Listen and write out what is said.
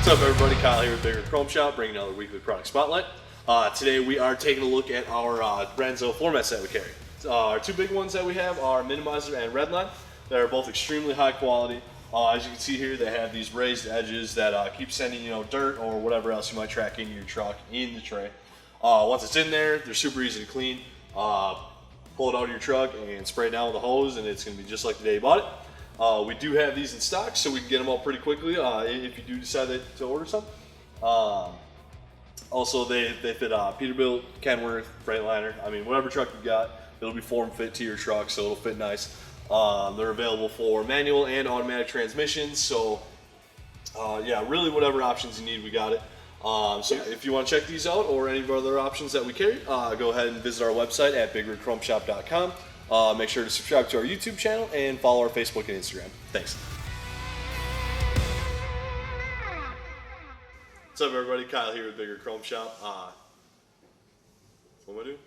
What's up, everybody? Kyle here with Bigger Chrome Shop, bringing another weekly product spotlight. Today we are taking a look at our Renzo floor mats that we carry. Our two big ones that we have are Minimizer and Redline. They're both extremely high quality. As you can see here, they have these raised edges that keep sending dirt or whatever else you might track into your truck in the tray. Once it's in there, they're super easy to clean. Pull it out of your truck and spray it down with a hose, and it's going to be just like the day you bought it. We do have these in stock, so we can get them out pretty quickly if you do decide to order some. Also, they fit Peterbilt, Kenworth, Freightliner. I mean, whatever truck you got, it'll be form fit to your truck, so it'll fit nice. They're available for manual and automatic transmissions, so yeah, really whatever options you need, we got it. So if you want to check these out or any of our other options that we carry, go ahead and visit our website at bigredchromeshop.com. Make sure to subscribe to our YouTube channel and follow our Facebook and Instagram. Thanks. What's up, everybody? Kyle here with Bigger Chrome Shop. What am I doing?